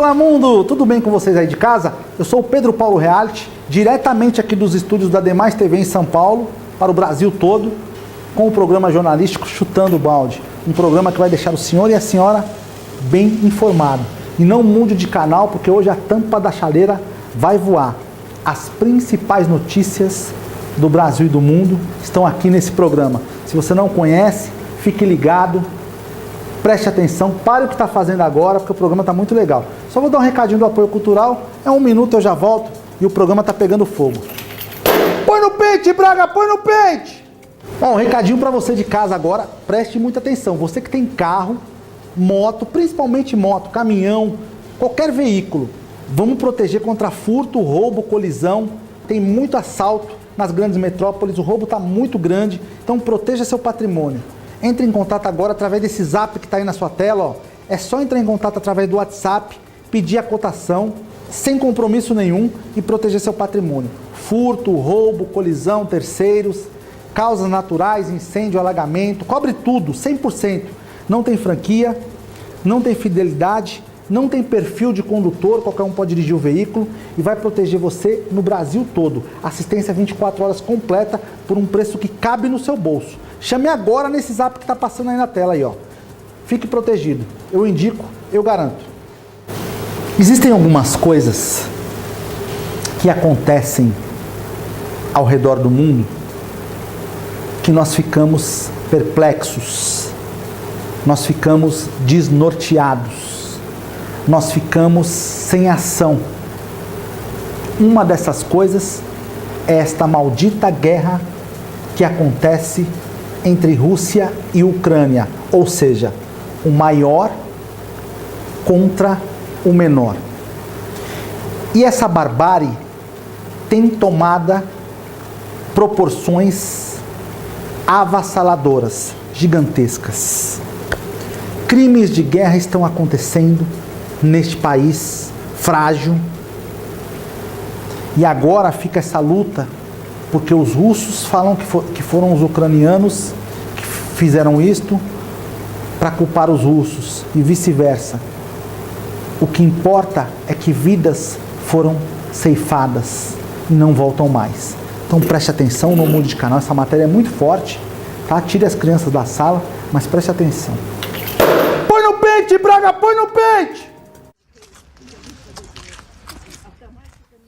Fala mundo, tudo bem com vocês aí de casa? Eu sou o Pedro Paulo Reality, diretamente aqui dos estúdios da Demais TV em São Paulo, para o Brasil todo, com o programa jornalístico Chutando o Balde. Um programa que vai deixar o senhor e a senhora bem informado. E não mude de canal, porque hoje a tampa da chaleira vai voar. As principais notícias do Brasil e do mundo estão aqui nesse programa. Se você não conhece, fique ligado. Preste atenção, pare o que está fazendo agora, porque o programa está muito legal. Só vou dar um recadinho do apoio cultural, é 1 minuto, eu já volto e o programa está pegando fogo. Põe no pente, Braga, põe no pente! Bom, um recadinho para você de casa agora, preste muita atenção. Você que tem carro, moto, principalmente moto, caminhão, qualquer veículo, vamos proteger contra furto, roubo, colisão. Tem muito assalto nas grandes metrópoles, o roubo está muito grande, então proteja seu patrimônio. Entre em contato agora através desse zap que está aí na sua tela, ó. É só entrar em contato através do WhatsApp, pedir a cotação, sem compromisso nenhum e proteger seu patrimônio. Furto, roubo, colisão, terceiros, causas naturais, incêndio, alagamento, cobre tudo, 100%. Não tem franquia, não tem fidelidade, não tem perfil de condutor, qualquer um pode dirigir o veículo e vai proteger você no Brasil todo. Assistência 24 horas completa por um preço que cabe no seu bolso. Chame agora nesse zap que está passando aí na tela aí, ó. Fique protegido. Eu indico, eu garanto. Existem algumas coisas que acontecem ao redor do mundo que nós ficamos perplexos, nós ficamos desnorteados, nós ficamos sem ação. Uma dessas coisas é esta maldita guerra que acontece entre Rússia e Ucrânia, ou seja, o maior contra o menor. E essa barbárie tem tomado proporções avassaladoras, gigantescas. Crimes de guerra estão acontecendo neste país frágil. E agora fica essa luta, porque os russos falam que foram os ucranianos que fizeram isto para culpar os russos e vice-versa. O que importa é que vidas foram ceifadas e não voltam mais. Então preste atenção, não mude de canal, essa matéria é muito forte, tá? Tire as crianças da sala, mas preste atenção. Põe no pente, Braga, põe no pente!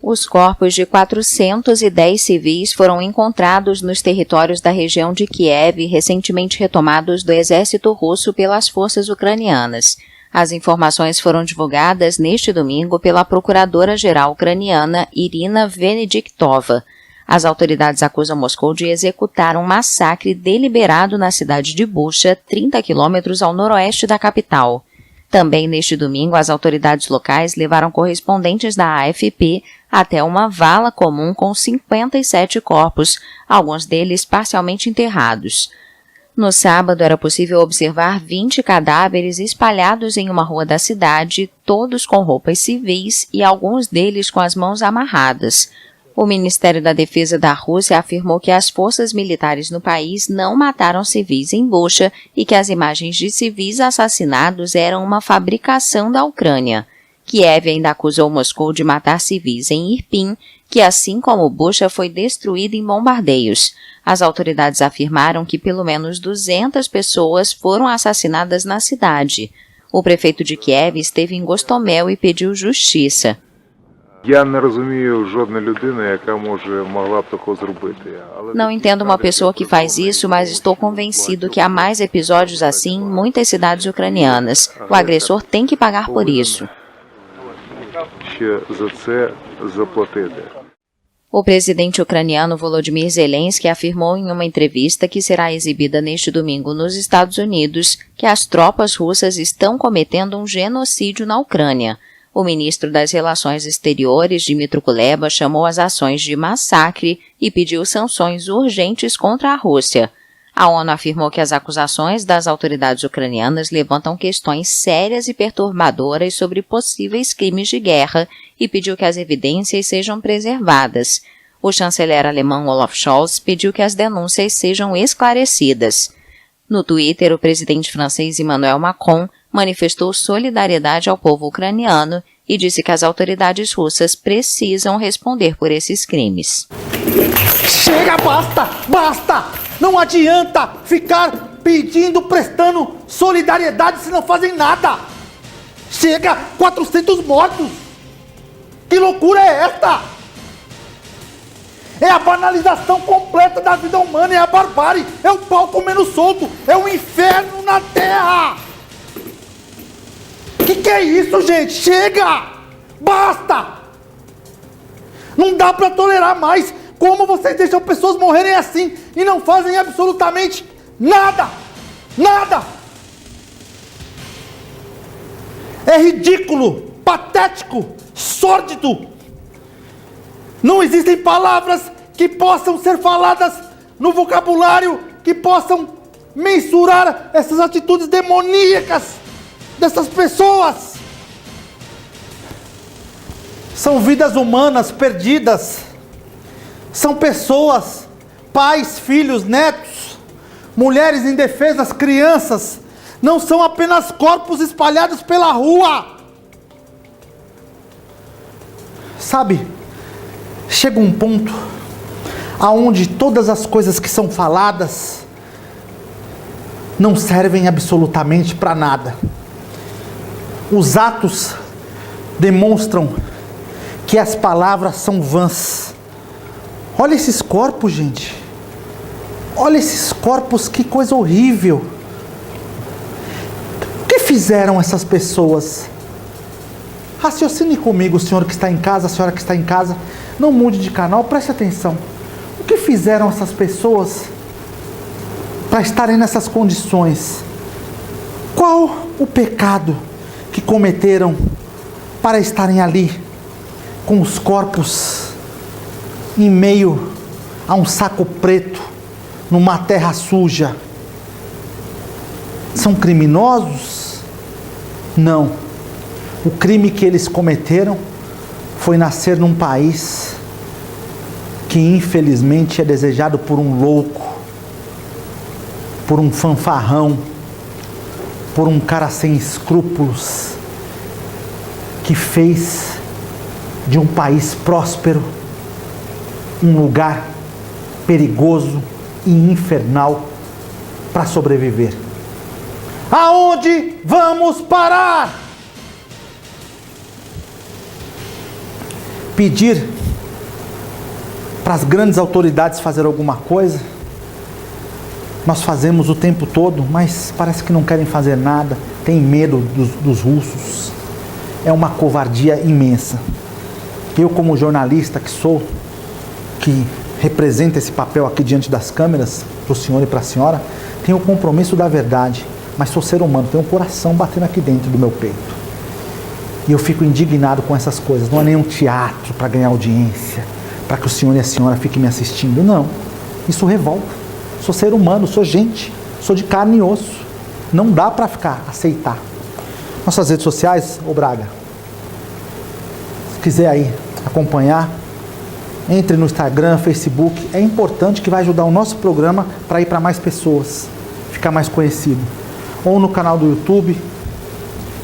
Os corpos de 410 civis foram encontrados nos territórios da região de Kiev, recentemente retomados do exército russo pelas forças ucranianas. As informações foram divulgadas neste domingo pela procuradora-geral ucraniana Irina Venediktova. As autoridades acusam Moscou de executar um massacre deliberado na cidade de Bucha, 30 quilômetros ao noroeste da capital. Também neste domingo, as autoridades locais levaram correspondentes da AFP até uma vala comum com 57 corpos, alguns deles parcialmente enterrados. No sábado, era possível observar 20 cadáveres espalhados em uma rua da cidade, todos com roupas civis e alguns deles com as mãos amarradas. O Ministério da Defesa da Rússia afirmou que as forças militares no país não mataram civis em Bucha e que as imagens de civis assassinados eram uma fabricação da Ucrânia. Kiev ainda acusou Moscou de matar civis em Irpin, que assim como Bucha foi destruída em bombardeios. As autoridades afirmaram que pelo menos 200 pessoas foram assassinadas na cidade. O prefeito de Kiev esteve em Gostomel e pediu justiça. Não entendo uma pessoa que faz isso, mas estou convencido que há mais episódios assim em muitas cidades ucranianas. O agressor tem que pagar por isso. O presidente ucraniano Volodymyr Zelensky afirmou em uma entrevista que será exibida neste domingo nos Estados Unidos que as tropas russas estão cometendo um genocídio na Ucrânia. O ministro das Relações Exteriores, Dmytro Kuleba, chamou as ações de massacre e pediu sanções urgentes contra a Rússia. A ONU afirmou que as acusações das autoridades ucranianas levantam questões sérias e perturbadoras sobre possíveis crimes de guerra e pediu que as evidências sejam preservadas. O chanceler alemão Olaf Scholz pediu que as denúncias sejam esclarecidas. No Twitter, o presidente francês Emmanuel Macron manifestou solidariedade ao povo ucraniano e disse que as autoridades russas precisam responder por esses crimes. Chega, basta! Basta! Não adianta ficar pedindo, prestando solidariedade se não fazem nada! Chega! 400 mortos! Que loucura é esta? É a banalização completa da vida humana, é a barbárie, é o pau comendo solto, é o inferno na terra! Que é isso, gente? Chega! Basta! Não dá pra tolerar mais. Como vocês deixam pessoas morrerem assim e não fazem absolutamente nada? Nada! É ridículo, patético, sórdido. Não existem palavras que possam ser faladas no vocabulário que possam mensurar essas atitudes demoníacas dessas pessoas. São vidas humanas perdidas. São pessoas, pais, filhos, netos, mulheres indefesas, crianças. Não são apenas corpos espalhados pela rua. Sabe, chega um ponto aonde todas as coisas que são faladas não servem absolutamente para nada. Os atos demonstram que as palavras são vãs. Olha esses corpos, gente. Olha esses corpos, que coisa horrível. O que fizeram essas pessoas? Raciocine comigo, o senhor que está em casa, a senhora que está em casa. Não mude de canal, preste atenção. O que fizeram essas pessoas para estarem nessas condições? Qual o pecado que cometeram para estarem ali com os corpos em meio a um saco preto, numa terra suja? São criminosos? Não. O crime que eles cometeram foi nascer num país que infelizmente é desejado por um louco, por um fanfarrão, por um cara sem escrúpulos, que fez de um país próspero um lugar perigoso e infernal para sobreviver. Aonde vamos parar? Pedir para as grandes autoridades fazer alguma coisa, nós fazemos o tempo todo, mas parece que não querem fazer nada, tem medo dos russos. É uma covardia imensa. Eu, como jornalista que sou, que representa esse papel aqui diante das câmeras, para o senhor e para a senhora, tenho o compromisso da verdade, mas sou ser humano, tenho um coração batendo aqui dentro do meu peito. E eu fico indignado com essas coisas. Não é nenhum teatro para ganhar audiência, para que o senhor e a senhora fiquem me assistindo. Não. Isso revolta. Sou ser humano, sou gente, sou de carne e osso. Não dá para aceitar. Nossas redes sociais, ô Braga, se quiser aí acompanhar, entre no Instagram, Facebook. É importante, que vai ajudar o nosso programa para ir para mais pessoas, ficar mais conhecido. Ou no canal do YouTube,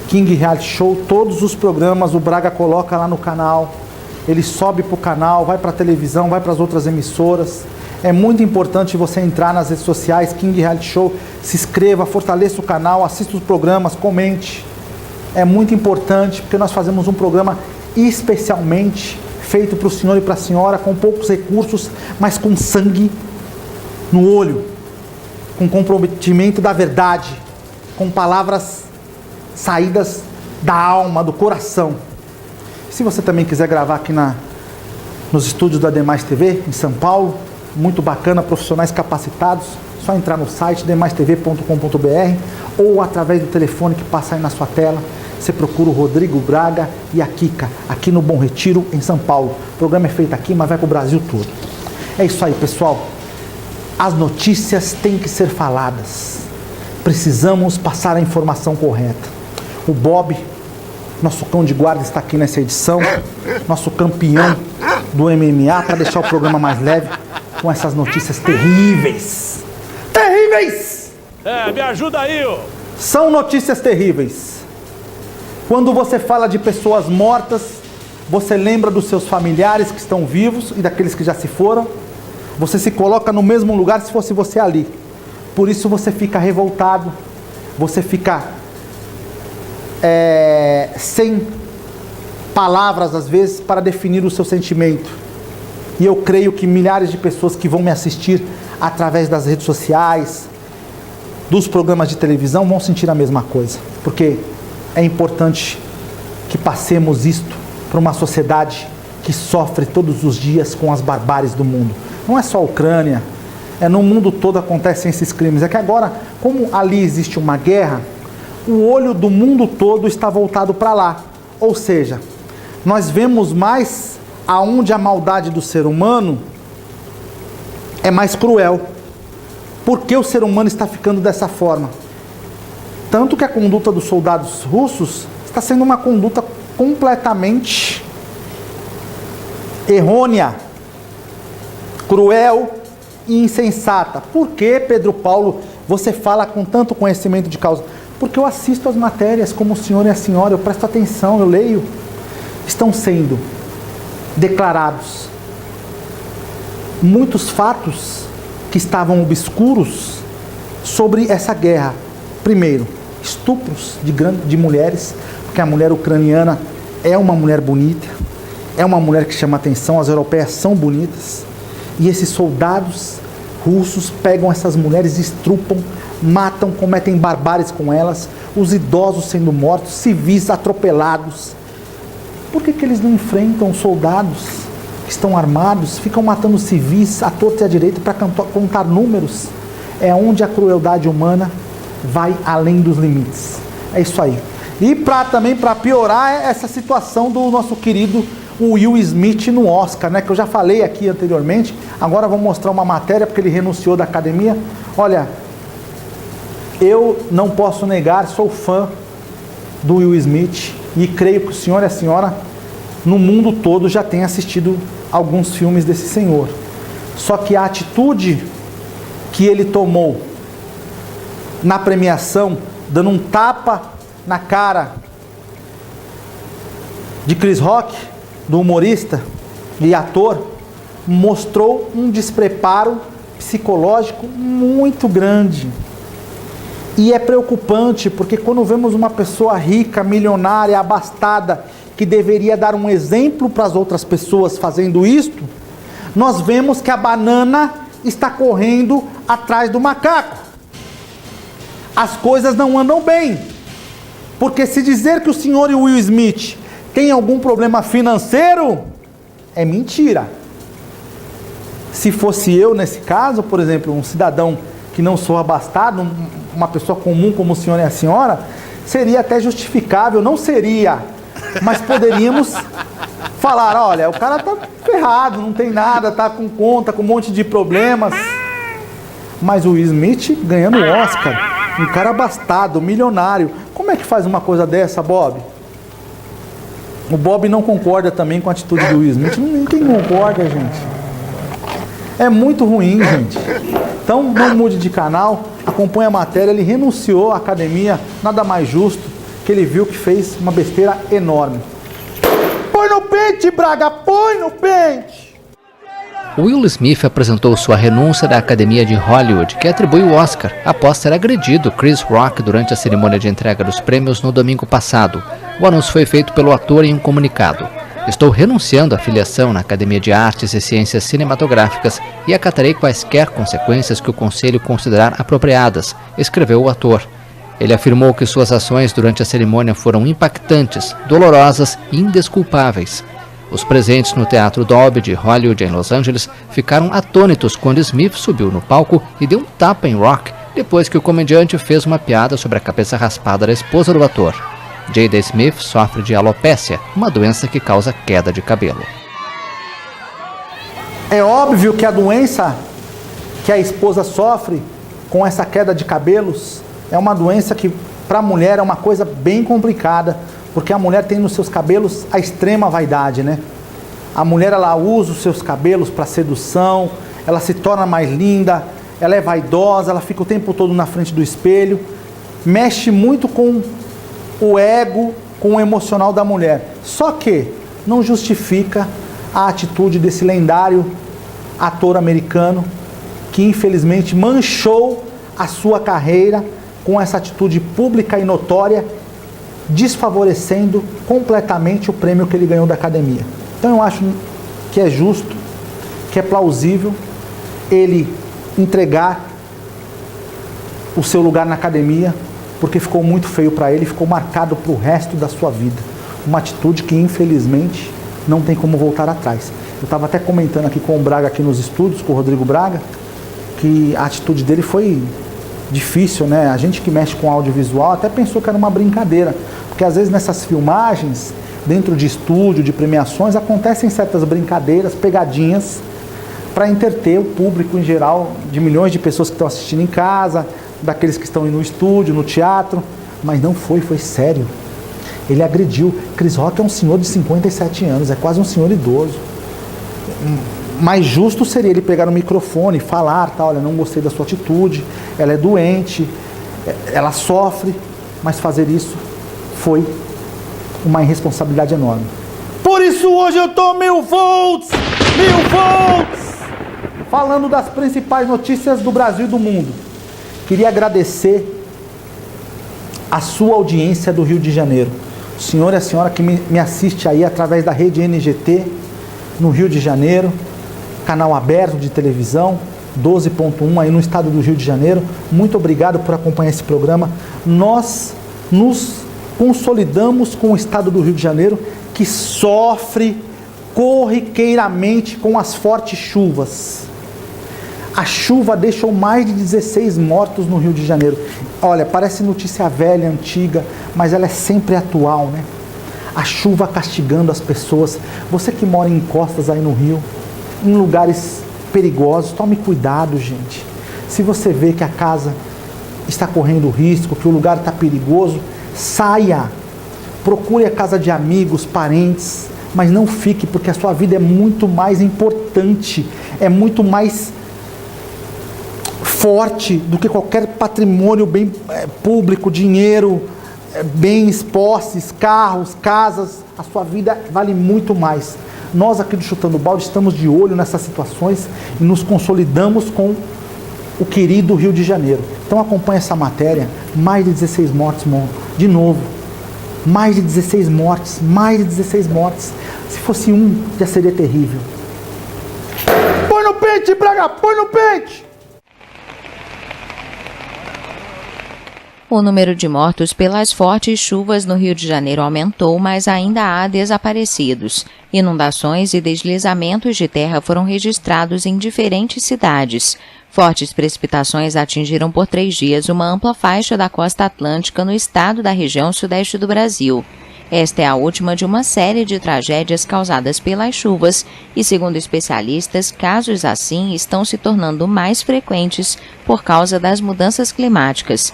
King Reality Show, todos os programas o Braga coloca lá no canal, ele sobe para o canal, vai para a televisão, vai para as outras emissoras. É muito importante você entrar nas redes sociais, King Reality Show, se inscreva, fortaleça o canal, assista os programas, comente. É muito importante, porque nós fazemos um programa especialmente feito para o senhor e para a senhora, com poucos recursos, mas com sangue no olho, com comprometimento da verdade, com palavras saídas da alma, do coração. Se você também quiser gravar aqui nos estúdios da Demais TV, em São Paulo, muito bacana, profissionais capacitados, só entrar no site demaistv.com.br ou através do telefone que passa aí na sua tela. Você procura o Rodrigo Braga e a Kika, aqui no Bom Retiro, em São Paulo. O programa é feito aqui, mas vai para o Brasil todo. É isso aí, pessoal. As notícias têm que ser faladas. Precisamos passar a informação correta. O Bob, nosso cão de guarda, está aqui nessa edição. Nosso campeão do MMA, para deixar o programa mais leve, com essas notícias terríveis. Terríveis! Me ajuda aí, ô! São notícias terríveis. Quando você fala de pessoas mortas, você lembra dos seus familiares que estão vivos e daqueles que já se foram. Você se coloca no mesmo lugar se fosse você ali. Por isso você fica revoltado, você fica sem palavras às vezes para definir o seu sentimento. E eu creio que milhares de pessoas que vão me assistir através das redes sociais, dos programas de televisão, vão sentir a mesma coisa. Porque é importante que passemos isto para uma sociedade que sofre todos os dias com as barbáries do mundo. Não é só a Ucrânia, no mundo todo acontecem esses crimes. É que agora, como ali existe uma guerra, o olho do mundo todo está voltado para lá. Ou seja, nós vemos mais aonde a maldade do ser humano é mais cruel. Por que o ser humano está ficando dessa forma? Tanto que a conduta dos soldados russos está sendo uma conduta completamente errônea, cruel e insensata. Por que, Pedro Paulo, você fala com tanto conhecimento de causa? Porque eu assisto as matérias como o senhor e a senhora, eu presto atenção, eu leio. Estão sendo declarados muitos fatos que estavam obscuros sobre essa guerra. Primeiro, estupros de mulheres, porque a mulher ucraniana é uma mulher bonita, é uma mulher que chama atenção, as europeias são bonitas, e esses soldados russos pegam essas mulheres, estrupam, matam, cometem barbáries com elas, os idosos sendo mortos, civis atropelados. Por que eles não enfrentam os soldados que estão armados, ficam matando civis à torta e à direita para contar números? É onde a crueldade humana vai além dos limites. É isso aí. E também para piorar essa situação do nosso querido Will Smith no Oscar, né? Que eu já falei aqui anteriormente. Agora vou mostrar uma matéria porque ele renunciou da academia. Olha, eu não posso negar, sou fã do Will Smith e creio que o senhor e a senhora no mundo todo já têm assistido alguns filmes desse senhor. Só que a atitude que ele tomou na premiação, dando um tapa na cara de Chris Rock, do humorista e ator, mostrou um despreparo psicológico muito grande. E é preocupante, porque quando vemos uma pessoa rica, milionária, abastada, que deveria dar um exemplo para as outras pessoas fazendo isto, nós vemos que a banana está correndo atrás do macaco. As coisas não andam bem, porque se dizer que o senhor e o Will Smith têm algum problema financeiro, é mentira. Se fosse eu nesse caso, por exemplo, um cidadão que não sou abastado, uma pessoa comum como o senhor e a senhora, seria até justificável, não seria, mas poderíamos falar, olha, o cara tá ferrado, não tem nada, tá com conta, com um monte de problemas. Mas o Will Smith ganhando o Oscar, um cara abastado, milionário, como é que faz uma coisa dessa, Bob? O Bob não concorda também com a atitude do Will Smith, ninguém concorda, gente. É muito ruim, gente. Então, não mude de canal, acompanhe a matéria, ele renunciou à academia, nada mais justo, que ele viu que fez uma besteira enorme. Põe no pente, Braga, põe no pente! Will Smith apresentou sua renúncia da Academia de Hollywood, que atribui o Oscar, após ter agredido Chris Rock durante a cerimônia de entrega dos prêmios no domingo passado. O anúncio foi feito pelo ator em um comunicado. Estou renunciando à filiação na Academia de Artes e Ciências Cinematográficas e acatarei quaisquer consequências que o Conselho considerar apropriadas, escreveu o ator. Ele afirmou que suas ações durante a cerimônia foram impactantes, dolorosas e indesculpáveis. Os presentes no Teatro Dolby de Hollywood, em Los Angeles, ficaram atônitos quando Smith subiu no palco e deu um tapa em Rock, depois que o comediante fez uma piada sobre a cabeça raspada da esposa do ator. Jada Smith sofre de alopécia, uma doença que causa queda de cabelo. É óbvio que a doença que a esposa sofre com essa queda de cabelos é uma doença que para a mulher é uma coisa bem complicada, porque a mulher tem nos seus cabelos a extrema vaidade, né? A mulher, ela usa os seus cabelos para sedução, ela se torna mais linda, ela é vaidosa, ela fica o tempo todo na frente do espelho. mexe muito com o ego, com o emocional da mulher. Só que não justifica a atitude desse lendário ator americano que infelizmente manchou a sua carreira com essa atitude pública e notória, desfavorecendo completamente o prêmio que ele ganhou da academia. Então eu acho que é justo, que é plausível ele entregar o seu lugar na academia, porque ficou muito feio para ele, ficou marcado para o resto da sua vida. Uma atitude que infelizmente não tem como voltar atrás. Eu estava até comentando aqui com o Braga, aqui nos estúdios, com o Rodrigo Braga, que a atitude dele foi difícil, né? A gente que mexe com audiovisual até pensou que era uma brincadeira, porque às vezes nessas filmagens, dentro de estúdio, de premiações, acontecem certas brincadeiras, pegadinhas, para entreter o público em geral, de milhões de pessoas que estão assistindo em casa, daqueles que estão no estúdio, no teatro, mas não foi sério. Ele agrediu. Chris Rock é um senhor de 57 anos, é quase um senhor idoso. Mais justo seria ele pegar o microfone e falar, tá, olha, não gostei da sua atitude, ela é doente, ela sofre, mas fazer isso foi uma irresponsabilidade enorme. Por isso hoje eu tô 1000 volts! Falando das principais notícias do Brasil e do mundo. Queria agradecer a sua audiência do Rio de Janeiro. O senhor e a senhora que me assiste aí através da rede NGT, no Rio de Janeiro, canal aberto de televisão, 12.1 aí no estado do Rio de Janeiro. Muito obrigado por acompanhar esse programa. Nós nos consolidamos com o estado do Rio de Janeiro, que sofre corriqueiramente com as fortes chuvas. A chuva deixou mais de 16 mortos no Rio de Janeiro. Olha, parece notícia velha, antiga, mas ela é sempre atual, né? A chuva castigando as pessoas. Você que mora em encostas aí no Rio, em lugares perigosos, tome cuidado, gente. Se você vê que a casa está correndo risco, que o lugar está perigoso, saia. Procure a casa de amigos, parentes, mas não fique, porque a sua vida é muito mais importante, é muito mais forte do que qualquer patrimônio bem público, dinheiro, bens, posses, carros, casas. A sua vida vale muito mais. Nós aqui do Chutando Balde estamos de olho nessas situações e nos consolidamos com o querido Rio de Janeiro. Então acompanhe essa matéria. Mais de 16 mortes, de novo. Mais de 16 mortes, mais de 16 mortes. Se fosse um, já seria terrível. Põe no pente, Braga, põe no pente! O número de mortos pelas fortes chuvas no Rio de Janeiro aumentou, mas ainda há desaparecidos. Inundações e deslizamentos de terra foram registrados em diferentes cidades. Fortes precipitações atingiram por 3 dias uma ampla faixa da costa atlântica no estado da região sudeste do Brasil. Esta é a última de uma série de tragédias causadas pelas chuvas e, segundo especialistas, casos assim estão se tornando mais frequentes por causa das mudanças climáticas.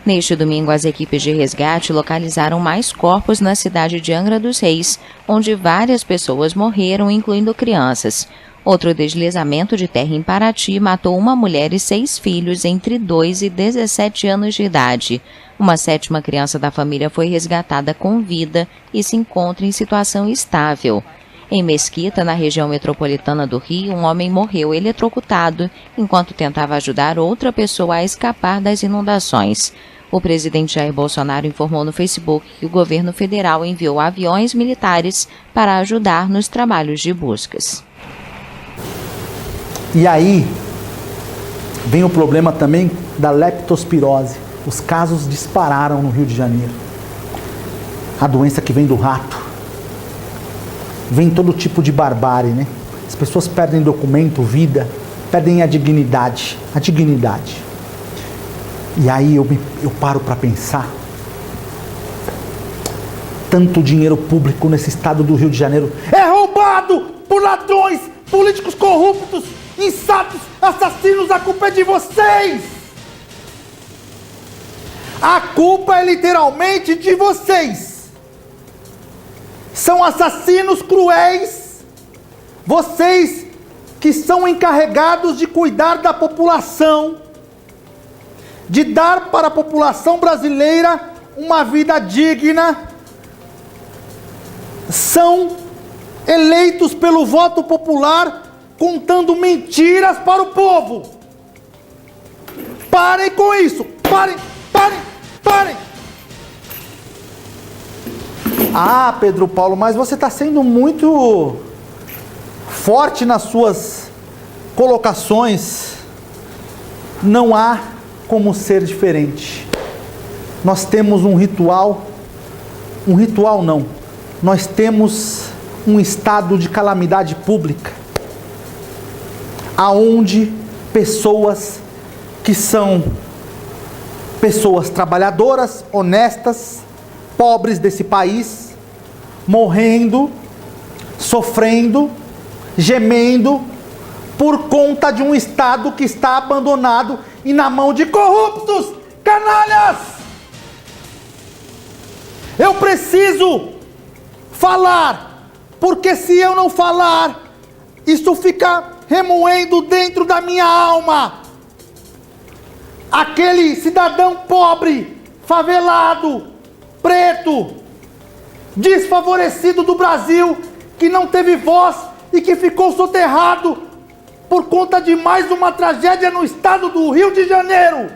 Neste domingo, as equipes de resgate localizaram mais corpos na cidade de Angra dos Reis, onde várias pessoas morreram, incluindo crianças. Outro deslizamento de terra em Paraty matou uma mulher e 6 filhos entre 2 e 17 anos de idade. Uma 7ª criança da família foi resgatada com vida e se encontra em situação estável. Em Mesquita, na região metropolitana do Rio, um homem morreu eletrocutado enquanto tentava ajudar outra pessoa a escapar das inundações. O presidente Jair Bolsonaro informou no Facebook que o governo federal enviou aviões militares para ajudar nos trabalhos de buscas. E aí vem o problema também da leptospirose. Os casos dispararam no Rio de Janeiro. A doença que vem do rato. Vem todo tipo de barbárie, né? As pessoas perdem documento, vida, perdem a dignidade. A dignidade. E aí eu paro para pensar. Tanto dinheiro público nesse estado do Rio de Janeiro é roubado por ladrões, políticos corruptos, insatos, assassinos. A culpa é de vocês. A culpa é literalmente de vocês. São assassinos cruéis. Vocês que são encarregados de cuidar da população, de dar para a população brasileira uma vida digna, são eleitos pelo voto popular contando mentiras para o povo. Parem com isso! Parem! Ah, Pedro Paulo, mas você está sendo muito forte nas suas colocações. Não há como ser diferente. Nós temos um ritual não. Nós temos um estado de calamidade pública, aonde pessoas que são pessoas trabalhadoras, honestas, pobres desse país, morrendo, sofrendo, gemendo, por conta de um Estado que está abandonado e na mão de corruptos, canalhas! Eu preciso falar, porque se eu não falar, isso fica remoendo dentro da minha alma. Aquele cidadão pobre, favelado, preto, desfavorecido do Brasil, que não teve voz e que ficou soterrado por conta de mais uma tragédia no estado do Rio de Janeiro.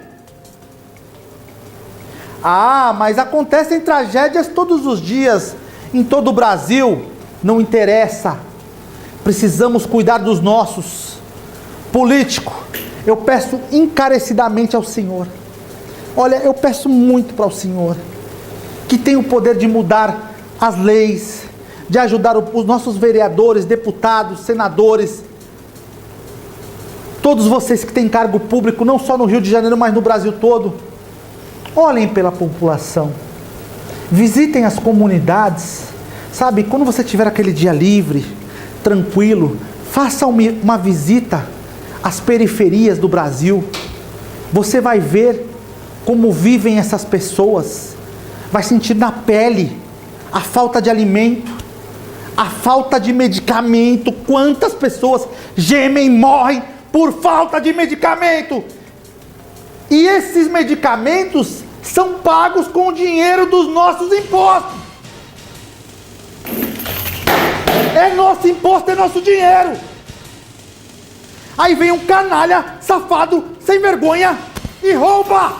Ah, mas acontecem tragédias todos os dias, em todo o Brasil. Não interessa. Precisamos cuidar dos nossos. Político, eu peço encarecidamente ao Senhor. Olha, eu peço muito para o Senhor, que tem o poder de mudar as leis, de ajudar os nossos vereadores, deputados, senadores, todos vocês que têm cargo público, não só no Rio de Janeiro, mas no Brasil todo. Olhem pela população, visitem as comunidades, sabe, quando você tiver aquele dia livre, tranquilo, faça uma visita às periferias do Brasil. Você vai ver como vivem essas pessoas, vai sentir na pele a falta de alimento, a falta de medicamento. Quantas pessoas gemem, morrem por falta de medicamento, e esses medicamentos são pagos com o dinheiro dos nossos impostos. É nosso imposto, é nosso dinheiro. Aí vem um canalha, safado, sem vergonha e rouba.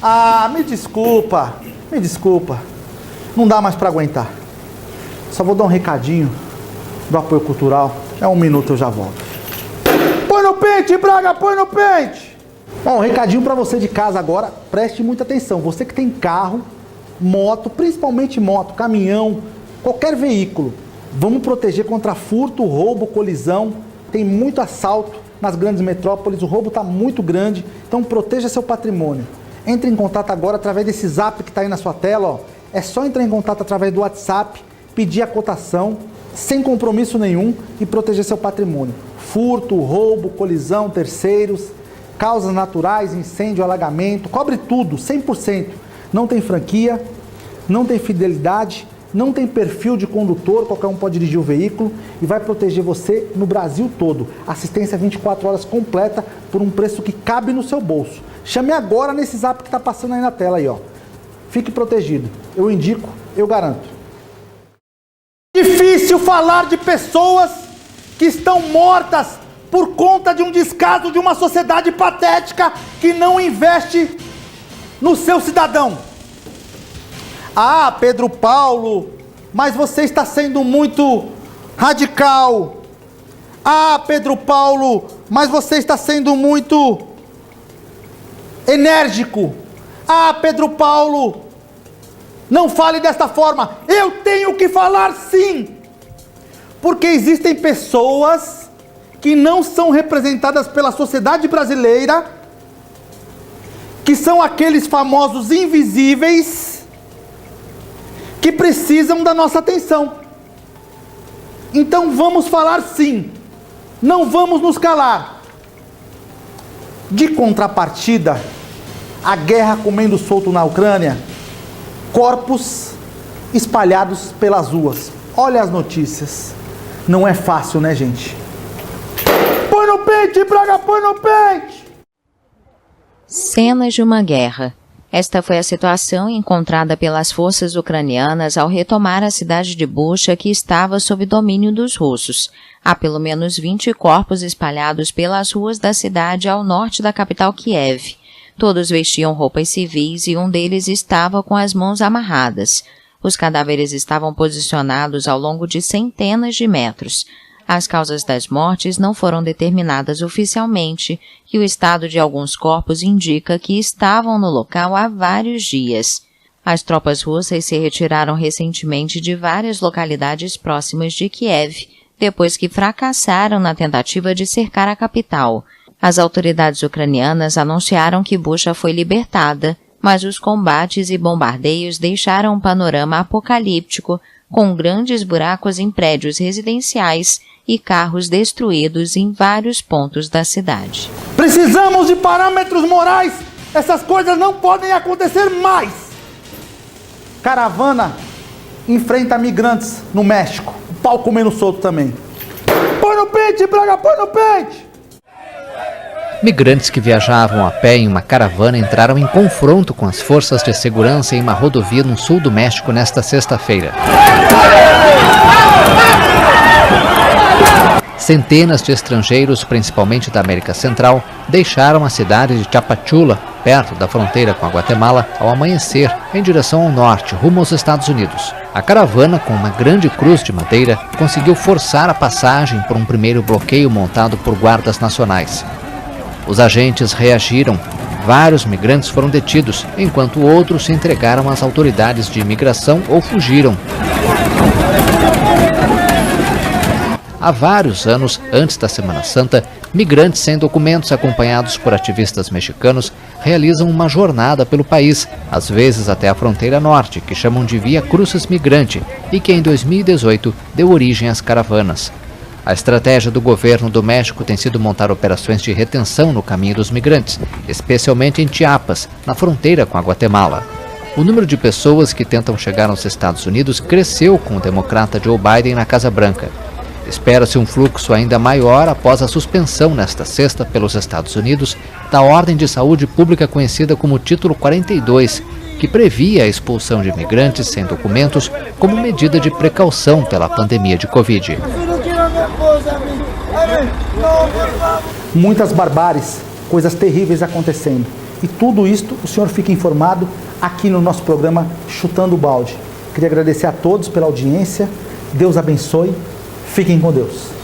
Ah, me desculpa, não dá mais para aguentar. Só vou dar um recadinho do apoio cultural, é 1 minuto, eu já volto. Põe no pente, Braga, põe no pente. Bom, um recadinho para você de casa agora, preste muita atenção. Você que tem carro, moto, principalmente moto, caminhão, qualquer veículo, vamos proteger contra furto, roubo, colisão. Tem muito assalto nas grandes metrópoles, o roubo está muito grande, então proteja seu patrimônio. Entre em contato agora através desse zap que está aí na sua tela, ó. É só entrar em contato através do WhatsApp, pedir a cotação, sem compromisso nenhum, e proteger seu patrimônio. Furto, roubo, colisão, terceiros, causas naturais, incêndio, alagamento, cobre tudo, 100%. Não tem franquia, não tem fidelidade, não tem perfil de condutor, qualquer um pode dirigir o veículo, e vai proteger você no Brasil todo. Assistência 24 horas completa por um preço que cabe no seu bolso. Chame agora nesse zap que está passando aí na tela aí, ó. Fique protegido. Eu indico, eu garanto. Difícil falar de pessoas que estão mortas por conta de um descaso de uma sociedade patética que não investe no seu cidadão. Ah, Pedro Paulo, mas você está sendo muito radical. Ah, Pedro Paulo, mas você está sendo muito enérgico. Ah, Pedro Paulo, não fale desta forma. Eu tenho que falar sim, porque existem pessoas que não são representadas pela sociedade brasileira, que são aqueles famosos invisíveis, que precisam da nossa atenção. Então vamos falar sim, não vamos nos calar. De contrapartida, a guerra comendo solto na Ucrânia, corpos espalhados pelas ruas. Olha as notícias. Não é fácil, né, gente? Põe no pente, Braga, põe no pente! Cenas de uma guerra. Esta foi a situação encontrada pelas forças ucranianas ao retomar a cidade de Bucha, que estava sob domínio dos russos. Há pelo menos 20 corpos espalhados pelas ruas da cidade ao norte da capital Kiev. Todos vestiam roupas civis e um deles estava com as mãos amarradas. Os cadáveres estavam posicionados ao longo de centenas de metros. As causas das mortes não foram determinadas oficialmente e o estado de alguns corpos indica que estavam no local há vários dias. As tropas russas se retiraram recentemente de várias localidades próximas de Kiev, depois que fracassaram na tentativa de cercar a capital. As autoridades ucranianas anunciaram que Bucha foi libertada, mas os combates e bombardeios deixaram um panorama apocalíptico, com grandes buracos em prédios residenciais e carros destruídos em vários pontos da cidade. Precisamos de parâmetros morais! Essas coisas não podem acontecer mais! Caravana enfrenta migrantes no México. O pau comendo solto também. Põe no pente, Braga, põe no pente! Migrantes que viajavam a pé em uma caravana entraram em confronto com as forças de segurança em uma rodovia no sul do México nesta sexta-feira. Centenas de estrangeiros, principalmente da América Central, deixaram a cidade de Tapachula, perto da fronteira com a Guatemala, ao amanhecer, em direção ao norte, rumo aos Estados Unidos. A caravana, com uma grande cruz de madeira, conseguiu forçar a passagem por um primeiro bloqueio montado por guardas nacionais. Os agentes reagiram. Vários migrantes foram detidos, enquanto outros se entregaram às autoridades de imigração ou fugiram. Há vários anos, antes da Semana Santa, migrantes sem documentos acompanhados por ativistas mexicanos realizam uma jornada pelo país, às vezes até a fronteira norte, que chamam de Via Crucis Migrante e que em 2018 deu origem às caravanas. A estratégia do governo do México tem sido montar operações de retenção no caminho dos migrantes, especialmente em Chiapas, na fronteira com a Guatemala. O número de pessoas que tentam chegar aos Estados Unidos cresceu com o democrata Joe Biden na Casa Branca. Espera-se um fluxo ainda maior após a suspensão nesta sexta pelos Estados Unidos da Ordem de Saúde Pública conhecida como Título 42, que previa a expulsão de imigrantes sem documentos como medida de precaução pela pandemia de Covid. Muitas barbáries, coisas terríveis acontecendo. E tudo isto o senhor fica informado aqui no nosso programa Chutando o Balde. Queria agradecer a todos pela audiência. Deus abençoe. Fiquem com Deus.